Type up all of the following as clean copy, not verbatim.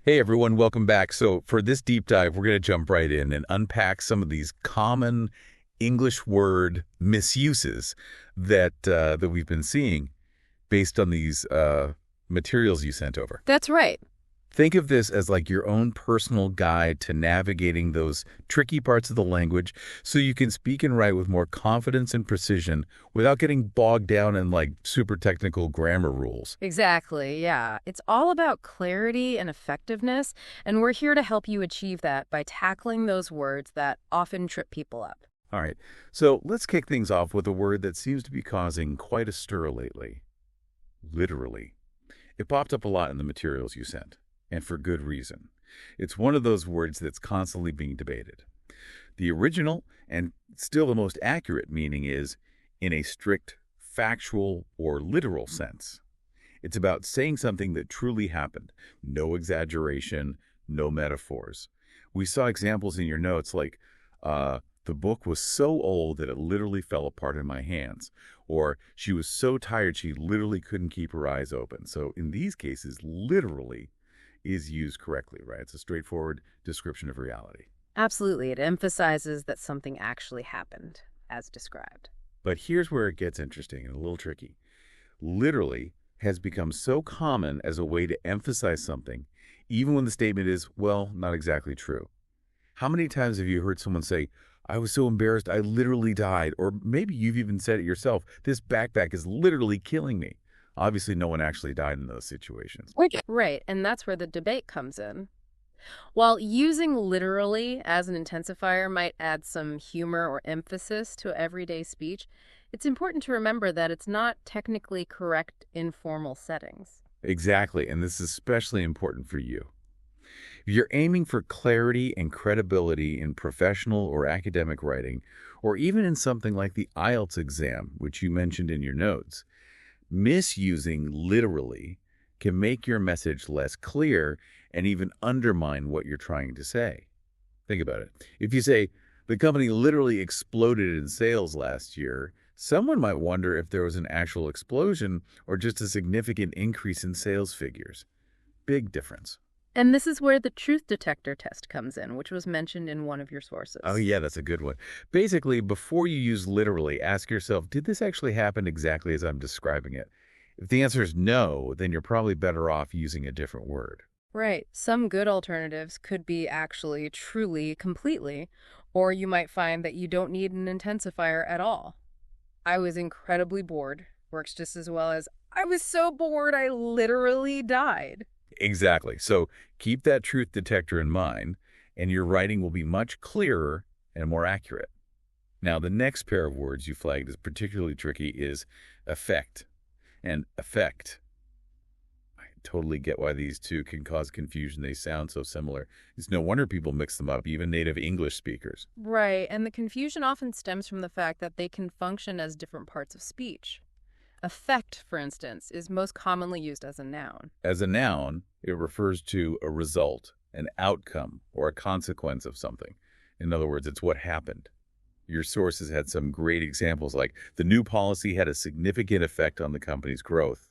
Hey everyone, welcome back. So for this deep dive, we're going to jump right in and unpack some of these common English word misuses that we've been seeing based on these materials you sent over. That's right. Think of this as like your own personal guide to navigating those tricky parts of the language so you can speak and write with more confidence and precision without getting bogged down in like super technical grammar rules. Exactly, yeah. It's all about clarity and effectiveness, and we're here to help you achieve that by tackling those words that often trip people up. All right, so let's kick things off with a word that seems to be causing quite a stir lately. Literally. It popped up a lot in the materials you sent, and for good reason. It's one of those words that's constantly being debated. The original, and still the most accurate meaning is in a strict, factual, or literal sense. It's about saying something that truly happened. No exaggeration, no metaphors. We saw examples in your notes like, the book was so old that it literally fell apart in my hands. Or she was so tired she literally couldn't keep her eyes open. So in these cases, literally is used correctly, right? It's a straightforward description of reality. Absolutely, it emphasizes that something actually happened, as described. But here's where it gets interesting and a little tricky. Literally has become so common as a way to emphasize something, even when the statement is, well, not exactly true. How many times have you heard someone say, I was so embarrassed I literally died? Or maybe you've even said it yourself, this backpack is literally killing me. Obviously, no one actually died in those situations. Right, and that's where the debate comes in. While using literally as an intensifier might add some humor or emphasis to everyday speech, it's important to remember that it's not technically correct in formal settings. Exactly, and this is especially important for you. If you're aiming for clarity and credibility in professional or academic writing, or even in something like the IELTS exam, which you mentioned in your notes, misusing literally can make your message less clear and even undermine what you're trying to say. Think about it. If you say, the company literally exploded in sales last year, someone might wonder if there was an actual explosion or just a significant increase in sales figures. Big difference. And this is where the truth detector test comes in, which was mentioned in one of your sources. Oh, yeah, that's a good one. Basically, before you use literally, ask yourself, did this actually happen exactly as I'm describing it? If the answer is no, then you're probably better off using a different word. Right. Some good alternatives could be actually, truly, completely, or you might find that you don't need an intensifier at all. I was incredibly bored works just as well as I was so bored I literally died. Exactly. So keep that truth detector in mind, and your writing will be much clearer and more accurate. Now, the next pair of words you flagged as particularly tricky is effect and effect. I totally get why these two can cause confusion. They sound so similar. It's no wonder people mix them up, even native English speakers. Right, and the confusion often stems from the fact that they can function as different parts of speech. Affect, for instance, is most commonly used as a noun. As a noun, it refers to a result, an outcome, or a consequence of something. In other words, it's what happened. Your sources had some great examples like the new policy had a significant effect on the company's growth.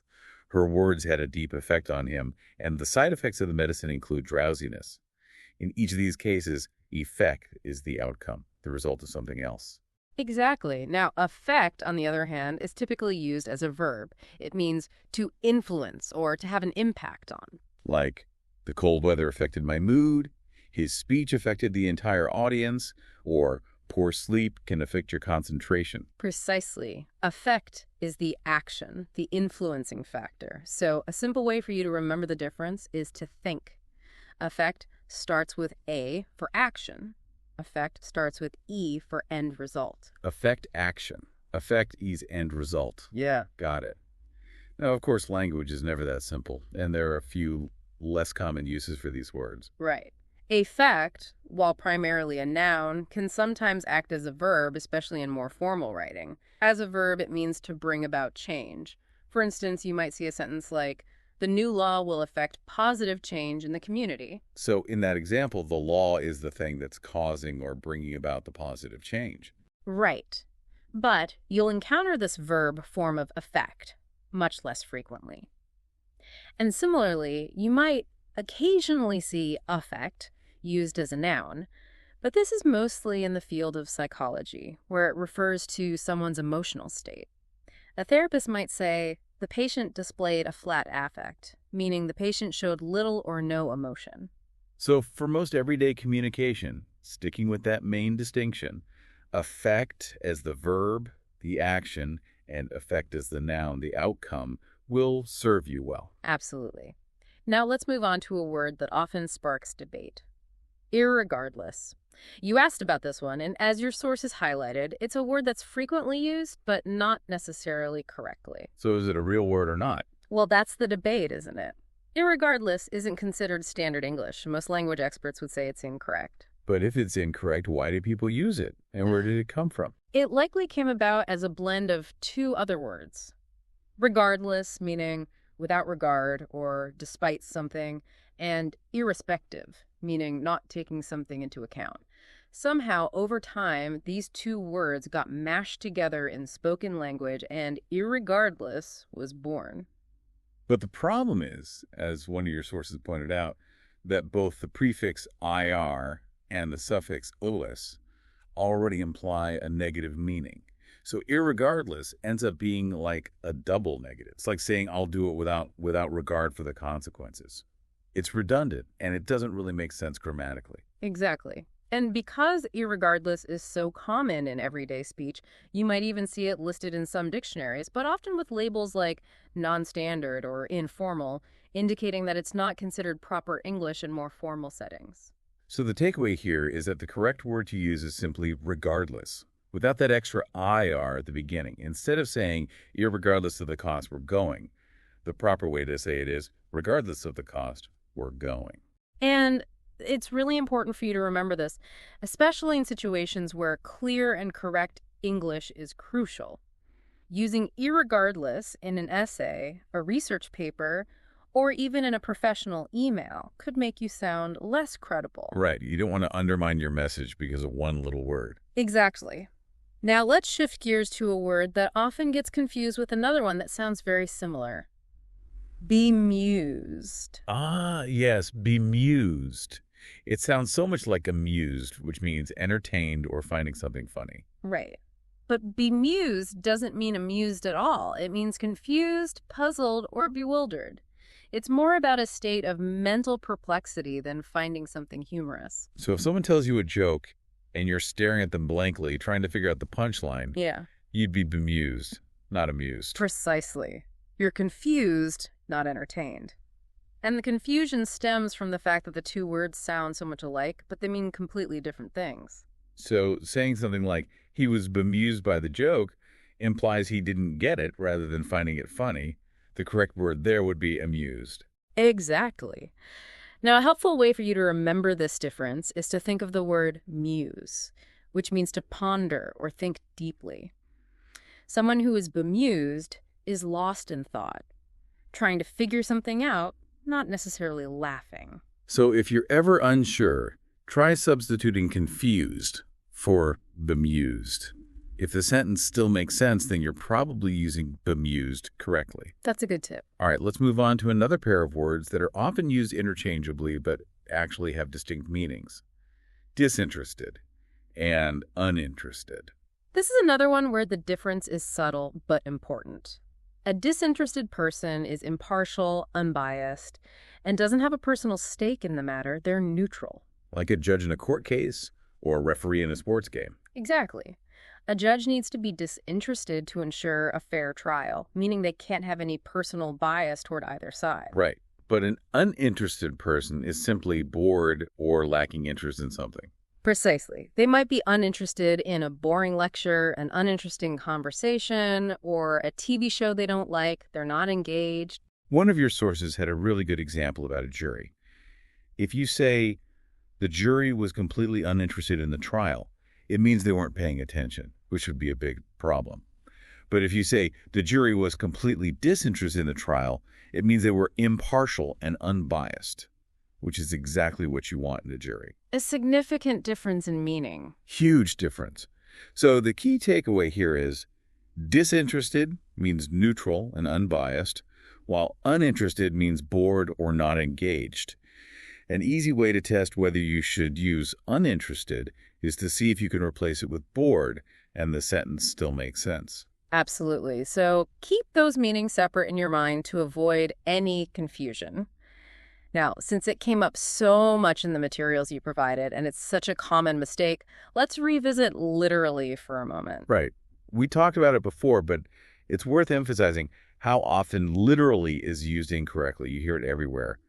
Her words had a deep effect on him, and the side effects of the medicine include drowsiness. In each of these cases, effect is the outcome, the result of something else. Exactly. Now, affect, on the other hand, is typically used as a verb. It means to influence or to have an impact on. Like, the cold weather affected my mood, his speech affected the entire audience, or poor sleep can affect your concentration. Precisely. Affect is the action, the influencing factor. So a simple way for you to remember the difference is to think. Affect starts with A for action. Affect starts with E for end result. Affect action. Affect is end result. Yeah. Got it. Now, of course, language is never that simple, and there are a few less common uses for these words. Right. Affect, while primarily a noun, can sometimes act as a verb, especially in more formal writing. As a verb, it means to bring about change. For instance, you might see a sentence like, the new law will affect positive change in the community. So in that example, the law is the thing that's causing or bringing about the positive change. Right. But you'll encounter this verb form of affect much less frequently. And similarly, you might occasionally see affect used as a noun, but this is mostly in the field of psychology, where it refers to someone's emotional state. A therapist might say, the patient displayed a flat affect, meaning the patient showed little or no emotion. So for most everyday communication, sticking with that main distinction, affect as the verb, the action, and effect as the noun, the outcome, will serve you well. Absolutely. Now let's move on to a word that often sparks debate. Irregardless. You asked about this one, and as your sources highlighted, it's a word that's frequently used, but not necessarily correctly. So is it a real word or not? Well, that's the debate, isn't it? Irregardless isn't considered standard English. Most language experts would say it's incorrect. But if it's incorrect, why do people use it? And where did it come from? It likely came about as a blend of two other words. Regardless, meaning without regard or despite something, and irrespective, meaning not taking something into account. Somehow, over time, these two words got mashed together in spoken language, and irregardless was born. But the problem is, as one of your sources pointed out, that both the prefix IR and the suffix "-less already imply a negative meaning. So irregardless ends up being like a double negative. It's like saying I'll do it without regard for the consequences. It's redundant, and it doesn't really make sense grammatically. Exactly. And because irregardless is so common in everyday speech, you might even see it listed in some dictionaries, but often with labels like non-standard or informal, indicating that it's not considered proper English in more formal settings. So the takeaway here is that the correct word to use is simply regardless, without that extra IR at the beginning. Instead of saying, irregardless of the cost, we're going, the proper way to say it is, regardless of the cost, we're going. And it's really important for you to remember this, especially in situations where clear and correct English is crucial. Using irregardless in an essay, a research paper, or even in a professional email could make you sound less credible. Right. You don't want to undermine your message because of one little word. Exactly. Now let's shift gears to a word that often gets confused with another one that sounds very similar. Bemused. Ah, yes, bemused. It sounds so much like amused, which means entertained or finding something funny. Right. But bemused doesn't mean amused at all. It means confused, puzzled, or bewildered. It's more about a state of mental perplexity than finding something humorous. So if someone tells you a joke and you're staring at them blankly, trying to figure out the punchline, Yeah. you'd be bemused, not amused. Precisely. You're confused, not entertained. And the confusion stems from the fact that the two words sound so much alike, but they mean completely different things. So saying something like, he was bemused by the joke, implies he didn't get it rather than finding it funny. The correct word there would be amused. Exactly. Now, a helpful way for you to remember this difference is to think of the word muse, which means to ponder or think deeply. Someone who is bemused is lost in thought, trying to figure something out, not necessarily laughing. So if you're ever unsure, try substituting confused for bemused. If the sentence still makes sense, then you're probably using bemused correctly. That's a good tip. All right, let's move on to another pair of words that are often used interchangeably but actually have distinct meanings. Disinterested and uninterested. This is another one where the difference is subtle but important. A disinterested person is impartial, unbiased, and doesn't have a personal stake in the matter. They're neutral. Like a judge in a court case or a referee in a sports game. Exactly. A judge needs to be disinterested to ensure a fair trial, meaning they can't have any personal bias toward either side. Right. But an uninterested person is simply bored or lacking interest in something. Precisely. They might be uninterested in a boring lecture, an uninteresting conversation, or a TV show they don't like. They're not engaged. One of your sources had a really good example about a jury. If you say the jury was completely uninterested in the trial, it means they weren't paying attention, which would be a big problem. But if you say the jury was completely disinterested in the trial, it means they were impartial and unbiased, which is exactly what you want in a jury. A significant difference in meaning. Huge difference. So the key takeaway here is disinterested means neutral and unbiased, while uninterested means bored or not engaged. An easy way to test whether you should use uninterested is to see if you can replace it with bored and the sentence still makes sense. Absolutely. So keep those meanings separate in your mind to avoid any confusion. Now, since it came up so much in the materials you provided and it's such a common mistake, let's revisit literally for a moment. Right. We talked about it before, but it's worth emphasizing how often literally is used incorrectly. You hear it everywhere.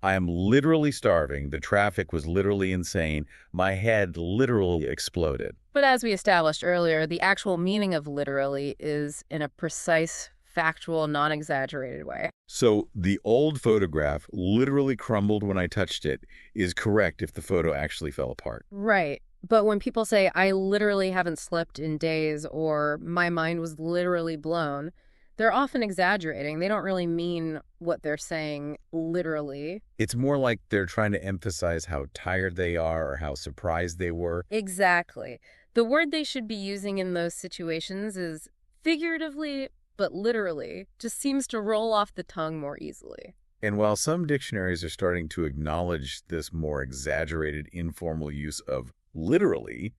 I am literally starving. The traffic was literally insane. My head literally exploded. But as we established earlier, the actual meaning of literally is in a precise, factual, non-exaggerated way. So the old photograph literally crumbled when I touched it is correct if the photo actually fell apart. Right. But when people say, I literally haven't slept in days, or my mind was literally blown, they're often exaggerating. They don't really mean what they're saying literally. It's more like they're trying to emphasize how tired they are or how surprised they were. Exactly. The word they should be using in those situations is figuratively, but literally, just seems to roll off the tongue more easily. And while some dictionaries are starting to acknowledge this more exaggerated, informal use of literally,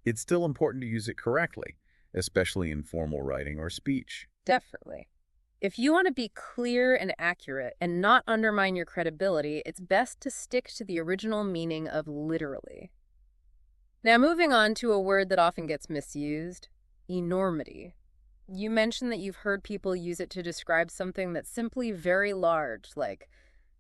it's still important to use it correctly, especially in formal writing or speech. Definitely. If you want to be clear and accurate and not undermine your credibility, it's best to stick to the original meaning of literally. Now, moving on to a word that often gets misused, enormity. You mentioned that you've heard people use it to describe something that's simply very large, like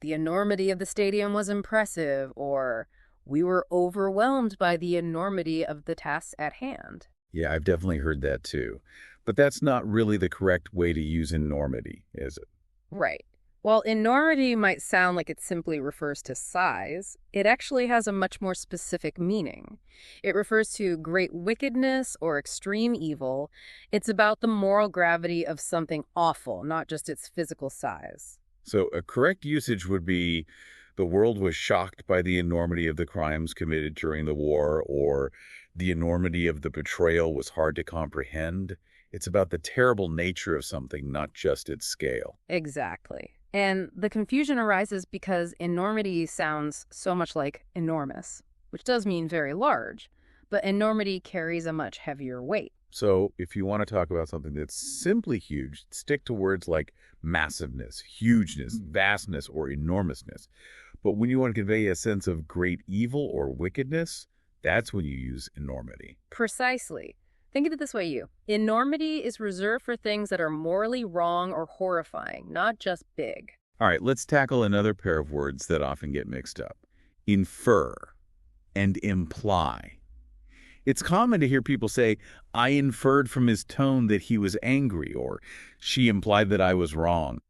the enormity of the stadium was impressive, or we were overwhelmed by the enormity of the tasks at hand. Yeah, I've definitely heard that too. But that's not really the correct way to use enormity, is it? Right. While enormity might sound like it simply refers to size, it actually has a much more specific meaning. It refers to great wickedness or extreme evil. It's about the moral gravity of something awful, not just its physical size. So a correct usage would be the world was shocked by the enormity of the crimes committed during the war, or the enormity of the betrayal was hard to comprehend. It's about the terrible nature of something, not just its scale. Exactly. And the confusion arises because enormity sounds so much like enormous, which does mean very large, but enormity carries a much heavier weight. So if you want to talk about something that's simply huge, stick to words like massiveness, hugeness, vastness, or enormousness. But when you want to convey a sense of great evil or wickedness, that's when you use enormity. Precisely. Think of it this way, you. Enormity is reserved for things that are morally wrong or horrifying, not just big. All right, let's tackle another pair of words that often get mixed up. Infer and imply. It's common to hear people say, I inferred from his tone that he was angry, or she implied that I was wrong.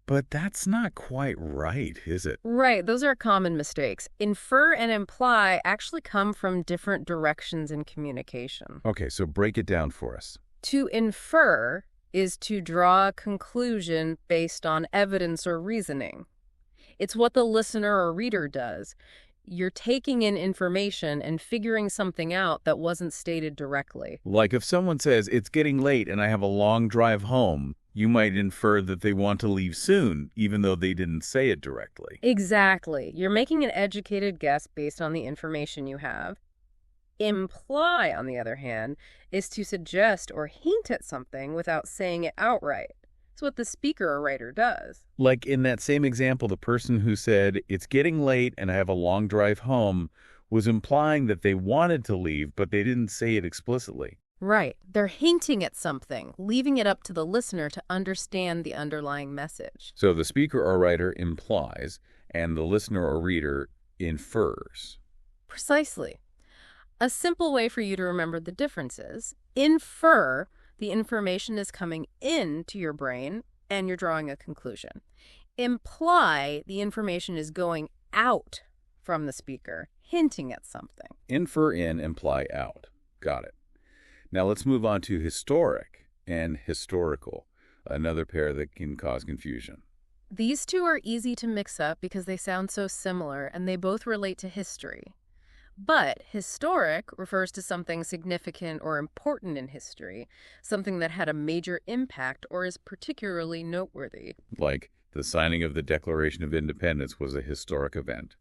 But that's not quite right, is it? Right, those are common mistakes. Infer and imply actually come from different directions in communication. Okay, so break it down for us. To infer is to draw a conclusion based on evidence or reasoning. It's what the listener or reader does. You're taking in information and figuring something out that wasn't stated directly. Like if someone says, it's getting late and I have a long drive home, you might infer that they want to leave soon, even though they didn't say it directly. Exactly. You're making an educated guess based on the information you have. Imply, on the other hand, is to suggest or hint at something without saying it outright. It's what the speaker or writer does. Like in that same example, the person who said, it's getting late and I have a long drive home, was implying that they wanted to leave, but they didn't say it explicitly. Right. They're hinting at something, leaving it up to the listener to understand the underlying message. So the speaker or writer implies, and the listener or reader infers. Precisely. A simple way for you to remember the difference is infer, the information is coming into your brain and you're drawing a conclusion. Imply, the information is going out from the speaker, hinting at something. Infer in, imply out. Got it. Now let's move on to historic and historical, another pair that can cause confusion. These two are easy to mix up because they sound so similar and they both relate to history. But historic refers to something significant or important in history, something that had a major impact or is particularly noteworthy. Like the signing of the Declaration of Independence was a historic event,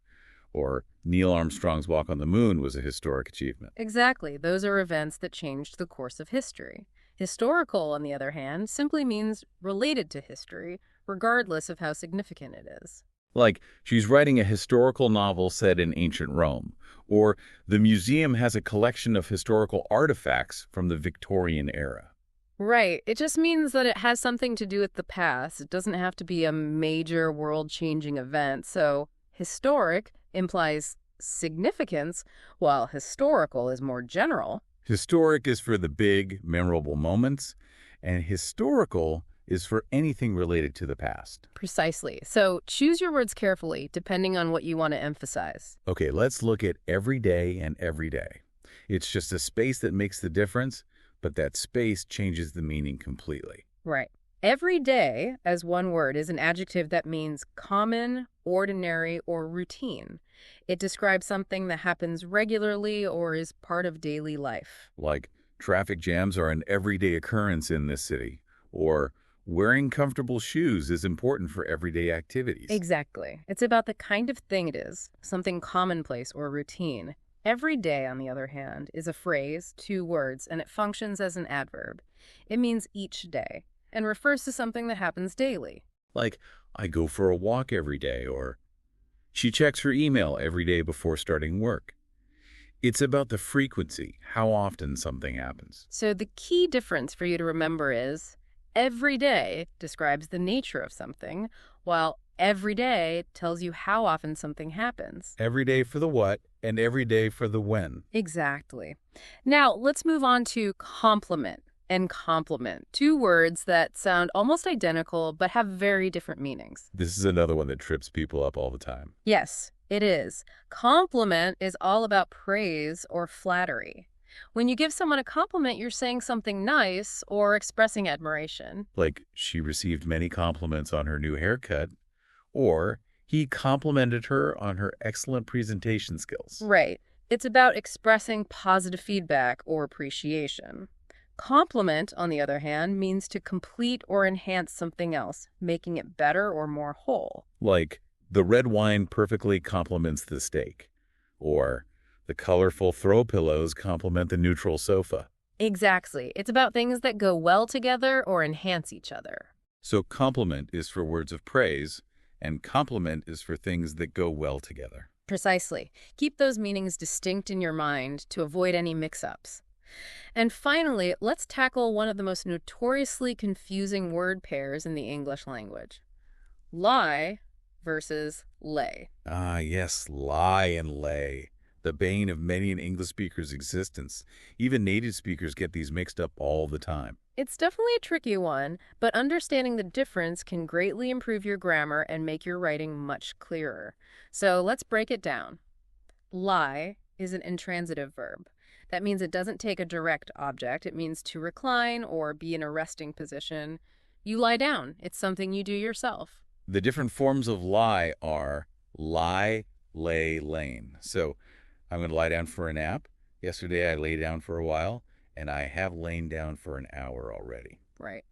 Or Neil Armstrong's walk on the moon was a historic achievement. Exactly. Those are events that changed the course of history. Historical, on the other hand, simply means related to history, regardless of how significant it is. Like, she's writing a historical novel set in ancient Rome, or the museum has a collection of historical artifacts from the Victorian era. Right. It just means that it has something to do with the past. It doesn't have to be a major world-changing event. So, historic implies significance, while historical is more general. Historic is for the big, memorable moments, and historical is for anything related to the past. Precisely. So, choose your words carefully, depending on what you want to emphasize. Okay, let's look at everyday and everyday. It's just a space that makes the difference, but that space changes the meaning completely. Right. Every day, as one word, is an adjective that means common, ordinary, or routine. It describes something that happens regularly or is part of daily life. Like, traffic jams are an everyday occurrence in this city, or wearing comfortable shoes is important for everyday activities. Exactly. It's about the kind of thing it is, something commonplace or routine. Every day, on the other hand, is a phrase, two words, and it functions as an adverb. It means each day and refers to something that happens daily. Like, I go for a walk every day, or she checks her email every day before starting work. It's about the frequency, how often something happens. So the key difference for you to remember is every day describes the nature of something, while every day tells you how often something happens. Every day for the what, and every day for the when. Exactly. Now, let's move on to complement and complement, two words that sound almost identical but have very different meanings. This is another one that trips people up all the time. Yes, it is. Compliment is all about praise or flattery. When you give someone a compliment, you're saying something nice or expressing admiration. Like, she received many compliments on her new haircut, or he complimented her on her excellent presentation skills. Right. It's about expressing positive feedback or appreciation. Compliment, on the other hand, means to complete or enhance something else, making it better or more whole. Like, the red wine perfectly complements the steak, or the colorful throw pillows complement the neutral sofa. Exactly. It's about things that go well together or enhance each other. So compliment is for words of praise, and complement is for things that go well together. Precisely. Keep those meanings distinct in your mind to avoid any mix-ups. And finally, let's tackle one of the most notoriously confusing word pairs in the English language. Lie versus lay. Ah, yes, lie and lay. The bane of many an English speaker's existence. Even native speakers get these mixed up all the time. It's definitely a tricky one, but understanding the difference can greatly improve your grammar and make your writing much clearer. So let's break it down. Lie is an intransitive verb. That means it doesn't take a direct object. It means to recline or be in a resting position. You lie down. It's something you do yourself. The different forms of lie are lie, lay, lain. So I'm going to lie down for a nap. Yesterday I lay down for a while, and I have lain down for an hour already. Right.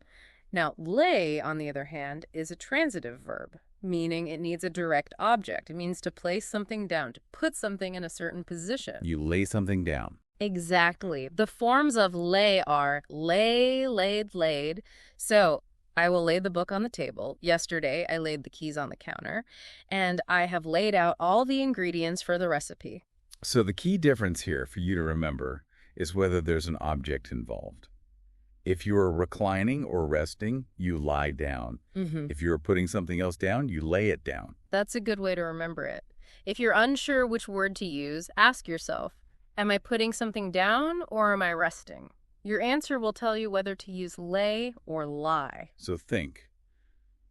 Now, lay, on the other hand, is a transitive verb, meaning it needs a direct object. It means to place something down, to put something in a certain position. You lay something down. Exactly. The forms of lay are lay, laid, laid. So I will lay the book on the table. Yesterday, I laid the keys on the counter, and I have laid out all the ingredients for the recipe. So the key difference here for you to remember is whether there's an object involved. If you are reclining or resting, you lie down. If you're putting something else down, you lay it down. That's a good way to remember it. If you're unsure which word to use, ask yourself, am I putting something down or am I resting? Your answer will tell you whether to use lay or lie. So think.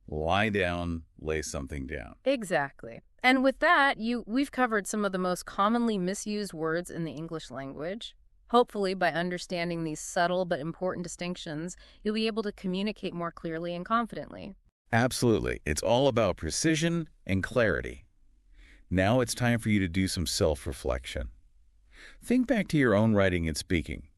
Lie down, lay something down. Exactly. And with that, we've covered some of the most commonly misused words in the English language. Hopefully, by understanding these subtle but important distinctions, you'll be able to communicate more clearly and confidently. Absolutely. It's all about precision and clarity. Now it's time for you to do some self-reflection. Think back to your own writing and speaking.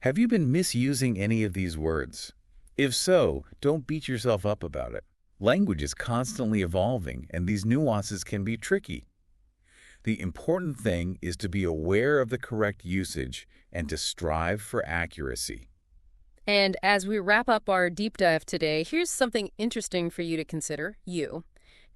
Have you been misusing any of these words? If so, don't beat yourself up about it. Language is constantly evolving, and these nuances can be tricky. The important thing is to be aware of the correct usage and to strive for accuracy. And as we wrap up our deep dive today, here's something interesting for you to consider,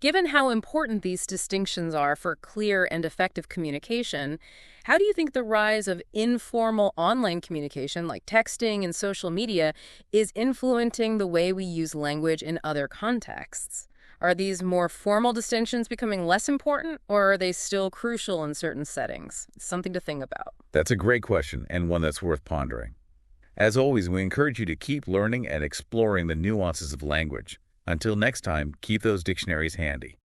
Given how important these distinctions are for clear and effective communication, how do you think the rise of informal online communication, like texting and social media, is influencing the way we use language in other contexts? Are these more formal distinctions becoming less important, or are they still crucial in certain settings? It's something to think about. That's a great question and one that's worth pondering. As always, we encourage you to keep learning and exploring the nuances of language. Until next time, keep those dictionaries handy.